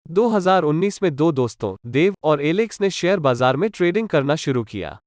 2019 में दो दोस्तों, देव और एलेक्स ने शेयर बाजार में ट्रेडिंग करना शुरू किया।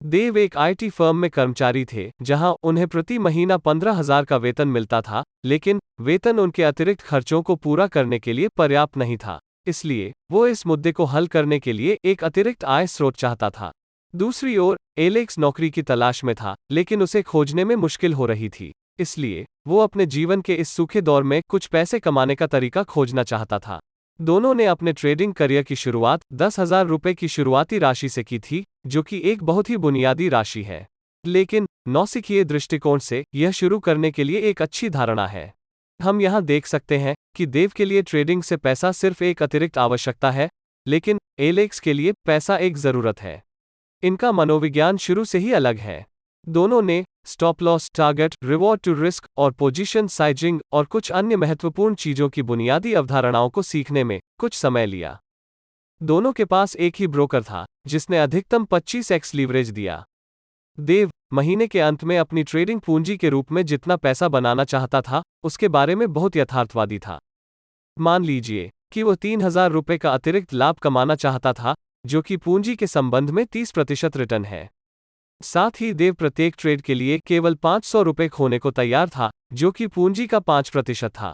देव एक आईटी फर्म में कर्मचारी थे, जहां उन्हें प्रति महीना 15,000 का वेतन मिलता था, लेकिन वेतन उनके अतिरिक्त खर्चों को पूरा करने के लिए पर्याप्त नहीं था। इसलिए वो इस मुद्दे को हल करने के लिए एक अतिरिक्त आय स्रोत चाहता था। दूसरी ओर, एलेक्स नौकरी की तलाश में था, लेकिन उसे खोजने में मुश्किल हो रही थी। इसलिए वो अपने जीवन के इस सूखे दौर में कुछ पैसे कमाने का तरीका खोजना चाहता था। दोनों ने अपने ट्रेडिंग करियर की शुरुआत 10,000 रुपये की शुरुआती राशि से की थी, जो कि एक बहुत ही बुनियादी राशि है। लेकिन नौसिखिए दृष्टिकोण से यह शुरू करने के लिए एक अच्छी धारणा है। हम यहाँ देख सकते हैं कि देव के लिए ट्रेडिंग से पैसा सिर्फ एक अतिरिक्त आवश्यकता है, लेकिन एलेक्स के लिए पैसा एक जरूरत है। इनका मनोविज्ञान शुरू से ही अलग है। दोनों ने stop loss, target, reward to risk और पोजीशन साइजिंग और कुछ अन्य महत्वपूर्ण चीजों की बुनियादी अवधारणाओं को सीखने में कुछ समय लिया। दोनों के पास एक ही ब्रोकर था, जिसने अधिकतम 25x लीवरेज दिया। देव महीने के अंत में अपनी ट्रेडिंग पूंजी के रूप में जितना पैसा बनाना चाहता था, उसके बारे में बहुत यथार्थवादी था। मान लीजिए कि वो 3,000 रुपये का अतिरिक्त लाभ कमाना चाहता था, जो कि पूंजी के संबंध में 30% रिटर्न है। साथ ही देव प्रत्येक ट्रेड के लिए केवल 500 रुपये खोने को तैयार था, जो कि पूंजी का 5% था।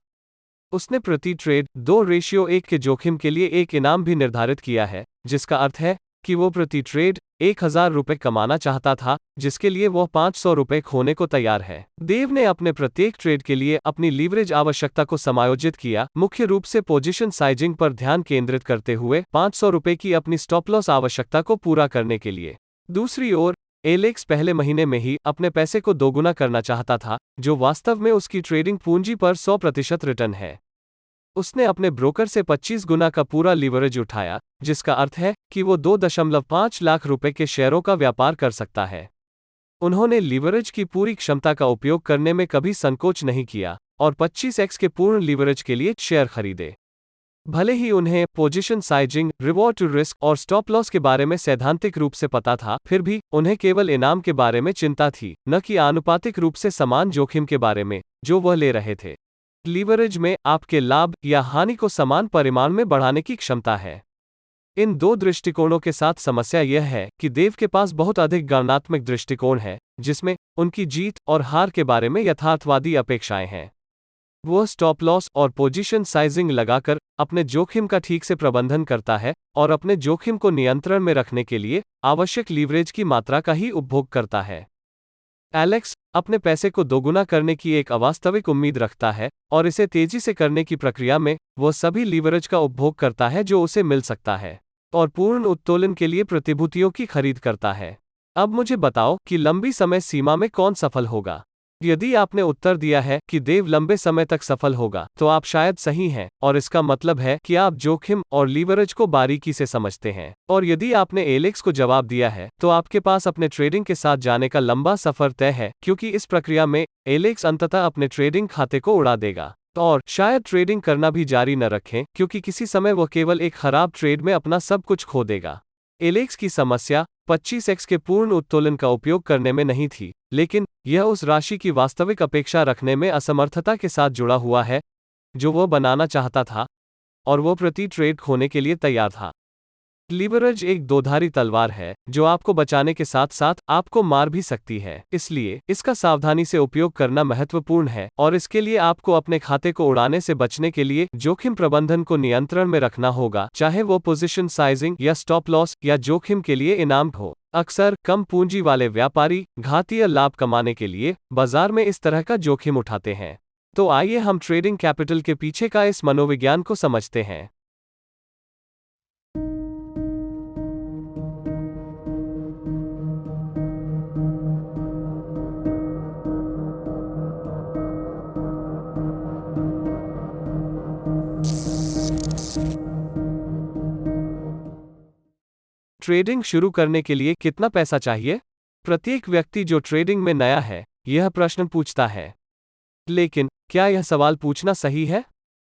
उसने प्रति ट्रेड 2:1 के जोखिम के लिए एक इनाम भी निर्धारित किया है, जिसका अर्थ है कि वो प्रति ट्रेड 1,000 रुपये कमाना चाहता था, जिसके लिए वह 500 रुपये खोने को तैयार है। देव ने अपने प्रत्येक ट्रेड के लिए अपनी लीवरेज आवश्यकता को समायोजित किया, मुख्य रूप से पोजीशन साइजिंग पर ध्यान केंद्रित करते हुए 500 रुपये की अपनी स्टॉप लॉस आवश्यकता को पूरा करने के लिए। दूसरी ओर, एलेक्स पहले महीने में ही अपने पैसे को दोगुना करना चाहता था, जो वास्तव में उसकी ट्रेडिंग पूंजी पर 100% रिटर्न है। उसने अपने ब्रोकर से 25 गुना का पूरा लीवरेज उठाया, जिसका अर्थ है कि वो 2.5 लाख रुपए के शेयरों का व्यापार कर सकता है। उन्होंने लीवरेज की पूरी क्षमता का उपयोग करने में कभी संकोच नहीं किया और 25x के पूर्ण लीवरेज के लिए शेयर खरीदे। भले ही उन्हें position sizing, reward to risk और स्टॉप लॉस के बारे में सैद्धांतिक रूप से पता था, फिर भी उन्हें केवल इनाम के बारे में चिंता थी, न कि आनुपातिक रूप से समान जोखिम के बारे में जो वह ले रहे थे। लीवरेज में आपके लाभ या हानि को समान परिमाण में बढ़ाने की क्षमता है। इन दो दृष्टिकोणों के साथ समस्या यह है कि देव के पास बहुत अधिक गणनात्मक दृष्टिकोण है, जिसमें उनकी जीत और हार के बारे में यथार्थवादी अपेक्षाएं हैं। वह स्टॉप लॉस और पोजीशन साइजिंग लगाकर अपने जोखिम का ठीक से प्रबंधन करता है और अपने जोखिम को नियंत्रण में रखने के लिए आवश्यक लीवरेज की मात्रा का ही उपभोग करता है। एलेक्स अपने पैसे को दोगुना करने की एक अवास्तविक उम्मीद रखता है और इसे तेजी से करने की प्रक्रिया में वह सभी लीवरेज का उपभोग करता है जो उसे मिल सकता है और पूर्ण उत्तोलन के लिए प्रतिभूतियों की खरीद करता है। अब मुझे बताओ कि लंबी समय सीमा में कौन सफल होगा। यदि आपने उत्तर दिया है कि देव लंबे समय तक सफल होगा, तो आप शायद सही हैं, और इसका मतलब है कि आप जोखिम और लीवरेज को बारीकी से समझते हैं। और यदि आपने एलेक्स को जवाब दिया है, तो आपके पास अपने ट्रेडिंग के साथ जाने का लंबा सफर तय है, क्योंकि इस प्रक्रिया में एलेक्स अंततः अपने ट्रेडिंग खाते को उड़ा देगा और शायद ट्रेडिंग करना भी जारी न रखें, क्योंकि किसी समय वह केवल एक खराब ट्रेड में अपना सब कुछ खो देगा। एलेक्स की समस्या 25x के पूर्ण उत्तोलन का उपयोग करने में नहीं थी, लेकिन यह उस राशि की वास्तविक अपेक्षा रखने में असमर्थता के साथ जुड़ा हुआ है जो वह बनाना चाहता था, और वह प्रति ट्रेड खोने के लिए तैयार था। लीवरेज एक दोधारी तलवार है जो आपको बचाने के साथ साथ आपको मार भी सकती है, इसलिए इसका सावधानी से उपयोग करना महत्वपूर्ण है और इसके लिए आपको अपने खाते को उड़ाने से बचने के लिए जोखिम प्रबंधन को नियंत्रण में रखना होगा, चाहे वो पोजीशन साइजिंग या स्टॉप लॉस या जोखिम के लिए इनाम हो। अक्सर कम पूंजी वाले व्यापारी घातीय लाभ कमाने के लिए बाजार में इस तरह का जोखिम उठाते हैं। तो आइए हम ट्रेडिंग कैपिटल के पीछे का इस मनोविज्ञान को समझते हैं। ट्रेडिंग शुरू करने के लिए कितना पैसा चाहिए? प्रत्येक व्यक्ति जो ट्रेडिंग में नया है, यह प्रश्न पूछता है। लेकिन क्या यह सवाल पूछना सही है?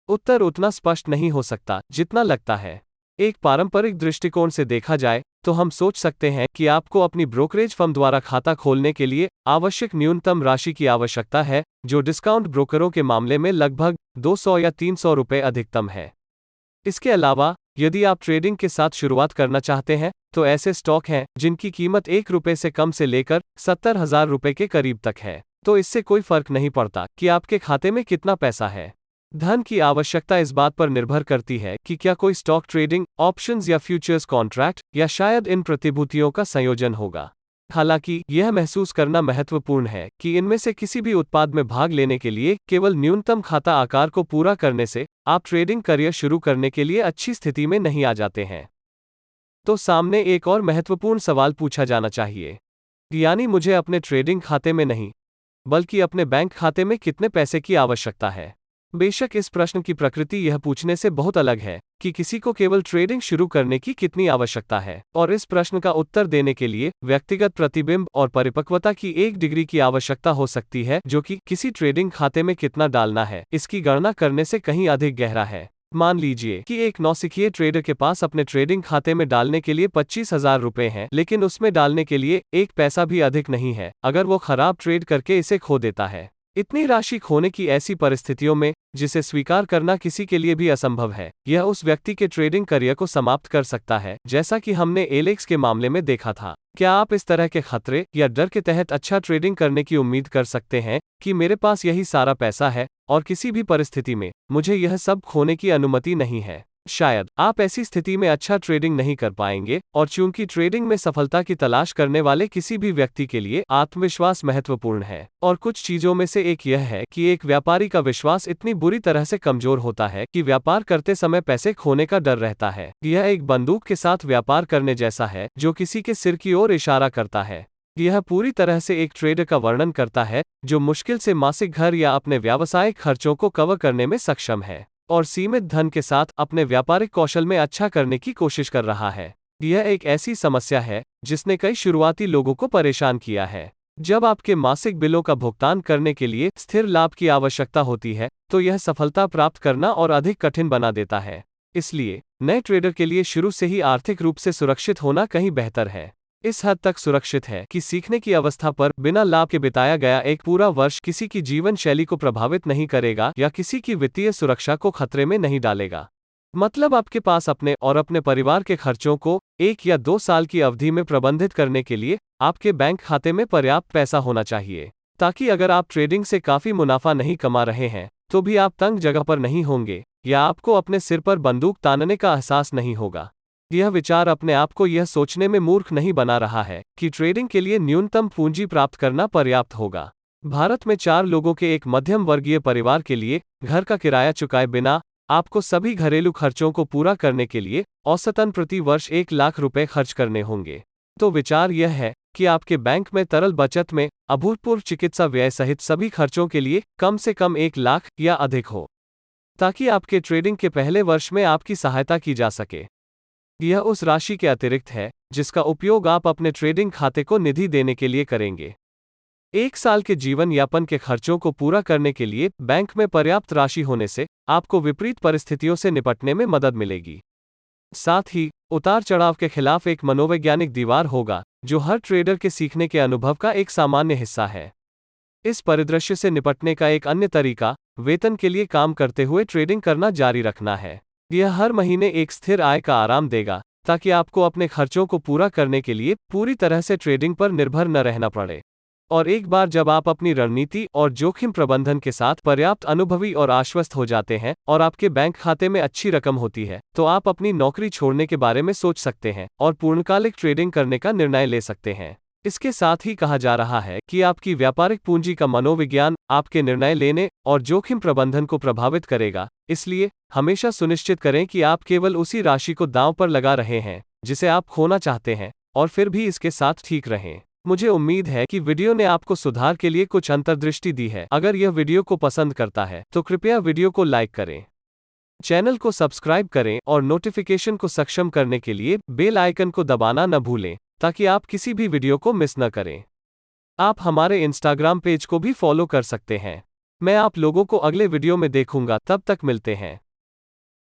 उत्तर उतना स्पष्ट नहीं हो सकता जितना लगता है। एक पारंपरिक दृष्टिकोण से देखा जाए तो हम सोच सकते हैं कि आपको अपनी ब्रोकरेज फर्म द्वारा खाता खोलने के लिए आवश्यक न्यूनतम राशि की आवश्यकता है, जो डिस्काउंट ब्रोकरों के मामले में लगभग 200 या 300 रुपये अधिकतम है। इसके अलावा, यदि आप ट्रेडिंग के साथ शुरुआत करना चाहते हैं, तो ऐसे स्टॉक हैं जिनकी कीमत ₹1 से कम से लेकर 70,000 रुपए के करीब तक है। तो इससे कोई फर्क नहीं पड़ता कि आपके खाते में कितना पैसा है। धन की आवश्यकता इस बात पर निर्भर करती है कि क्या कोई स्टॉक ट्रेडिंग, ऑप्शंस या फ्यूचर्स कॉन्ट्रैक्ट, या शायद इन प्रतिभूतियों का संयोजन होगा। हालांकि, यह महसूस करना महत्वपूर्ण है कि इनमें से किसी भी उत्पाद में भाग लेने के लिए केवल न्यूनतम खाता आकार को पूरा करने से आप ट्रेडिंग करियर शुरू करने के लिए अच्छी स्थिति में नहीं आ जाते हैं। तो सामने एक और महत्वपूर्ण सवाल पूछा जाना चाहिए, यानी मुझे अपने ट्रेडिंग खाते में नहीं, बल्कि अपने बैंक खाते में कितने पैसे की आवश्यकता है। बेशक इस प्रश्न की प्रकृति यह पूछने से बहुत अलग है कि किसी को केवल ट्रेडिंग शुरू करने की कितनी आवश्यकता है, और इस प्रश्न का उत्तर देने के लिए व्यक्तिगत प्रतिबिंब और परिपक्वता की एक डिग्री की आवश्यकता हो सकती है, जो कि किसी ट्रेडिंग खाते में कितना डालना है इसकी गणना करने से कहीं अधिक गहरा है। मान लीजिए कि एक नौसिखिए ट्रेडर के पास अपने ट्रेडिंग खाते में डालने के लिए 25,000 रुपए हैं, लेकिन उसमें डालने के लिए एक पैसा भी अधिक नहीं है अगर वो खराब ट्रेड करके इसे खो देता है। इतनी राशि खोने की ऐसी परिस्थितियों में, जिसे स्वीकार करना किसी के लिए भी असंभव है, यह उस व्यक्ति के ट्रेडिंग करियर को समाप्त कर सकता है, जैसा कि हमने एलेक्स के मामले में देखा था। क्या आप इस तरह के खतरे या डर के तहत अच्छा ट्रेडिंग करने की उम्मीद कर सकते हैं कि मेरे पास यही सारा पैसा है और किसी भी परिस्थिति में मुझे यह सब खोने की अनुमति नहीं है? शायद आप ऐसी स्थिति में अच्छा ट्रेडिंग नहीं कर पाएंगे, और चूंकि ट्रेडिंग में सफलता की तलाश करने वाले किसी भी व्यक्ति के लिए आत्मविश्वास महत्वपूर्ण है, और कुछ चीजों में से एक यह है कि एक व्यापारी का विश्वास इतनी बुरी तरह से कमजोर होता है कि व्यापार करते समय पैसे खोने का डर रहता है। यह एक बंदूक के साथ व्यापार करने जैसा है जो किसी के सिर की ओर इशारा करता है। यह पूरी तरह से एक ट्रेडर का वर्णन करता है जो मुश्किल से मासिक घर या अपने व्यावसायिक खर्चों को कवर करने में सक्षम है, और सीमित धन के साथ अपने व्यापारिक कौशल में अच्छा करने की कोशिश कर रहा है। यह एक ऐसी समस्या है जिसने कई शुरुआती लोगों को परेशान किया है। जब आपके मासिक बिलों का भुगतान करने के लिए स्थिर लाभ की आवश्यकता होती है, तो यह सफलता प्राप्त करना और अधिक कठिन बना देता है। इसलिए, नए ट्रेडर के लिए शुरू से ही आर्थिक रूप से सुरक्षित होना कहीं बेहतर है। इस हद तक सुरक्षित है कि सीखने की अवस्था पर बिना लाभ के बिताया गया एक पूरा वर्ष किसी की जीवन शैली को प्रभावित नहीं करेगा या किसी की वित्तीय सुरक्षा को खतरे में नहीं डालेगा। मतलब आपके पास अपने और अपने परिवार के खर्चों को 1 या 2 साल की अवधि में प्रबंधित करने के लिए आपके बैंक खाते में पर्याप्त पैसा होना चाहिए, ताकि अगर आप ट्रेडिंग से काफी मुनाफा नहीं कमा रहे हैं, तो भी आप तंग जगह पर नहीं होंगे या आपको अपने सिर पर बंदूक तानने का एहसास नहीं होगा। यह विचार अपने आप को यह सोचने में मूर्ख नहीं बना रहा है कि ट्रेडिंग के लिए न्यूनतम पूंजी प्राप्त करना पर्याप्त होगा। भारत में 4 लोगों के एक मध्यम वर्गीय परिवार के लिए घर का किराया चुकाए बिना आपको सभी घरेलू खर्चों को पूरा करने के लिए औसतन प्रति वर्ष 1 लाख रुपए खर्च करने होंगे। तो विचार यह है कि आपके बैंक में तरल बचत में अभूतपूर्व चिकित्सा व्यय सहित सभी खर्चों के लिए कम से कम 1 लाख या अधिक हो, ताकि आपके ट्रेडिंग के पहले वर्ष में आपकी सहायता की जा सके। यह उस राशि के अतिरिक्त है जिसका उपयोग आप अपने ट्रेडिंग खाते को निधि देने के लिए करेंगे। 1 साल के जीवन यापन के खर्चों को पूरा करने के लिए बैंक में पर्याप्त राशि होने से आपको विपरीत परिस्थितियों से निपटने में मदद मिलेगी। साथ ही, उतार चढ़ाव के खिलाफ एक मनोवैज्ञानिक दीवार होगा, जो हर ट्रेडर के सीखने के अनुभव का एक सामान्य हिस्सा है। इस परिदृश्य से निपटने का एक अन्य तरीका वेतन के लिए काम करते हुए ट्रेडिंग करना जारी रखना है। यह हर महीने एक स्थिर आय का आराम देगा, ताकि आपको अपने खर्चों को पूरा करने के लिए पूरी तरह से ट्रेडिंग पर निर्भर न रहना पड़े। और एक बार जब आप अपनी रणनीति और जोखिम प्रबंधन के साथ पर्याप्त अनुभवी और आश्वस्त हो जाते हैं और आपके बैंक खाते में अच्छी रकम होती है, तो आप अपनी नौकरी छोड़ने के बारे में सोच सकते हैं और पूर्णकालिक ट्रेडिंग करने का निर्णय ले सकते हैं। इसके साथ ही कहा जा रहा है कि आपकी व्यापारिक पूंजी का मनोविज्ञान आपके निर्णय लेने और जोखिम प्रबंधन को प्रभावित करेगा। इसलिए, हमेशा सुनिश्चित करें कि आप केवल उसी राशि को दांव पर लगा रहे हैं जिसे आप खोना चाहते हैं, और फिर भी इसके साथ ठीक रहें। मुझे उम्मीद है कि वीडियो ने आपको सुधार के लिए कुछ अंतर्दृष्टि दी है। अगर यह वीडियो को पसंद करता है तो कृपया वीडियो को लाइक करें, चैनल को सब्सक्राइब करें और नोटिफिकेशन को सक्षम करने के लिए बेल आइकन को दबाना न भूलें, ताकि आप किसी भी वीडियो को मिस न करें। आप हमारे इंस्टाग्राम पेज को भी फॉलो कर सकते हैं। मैं आप लोगों को अगले वीडियो में देखूंगा, तब तक मिलते हैं।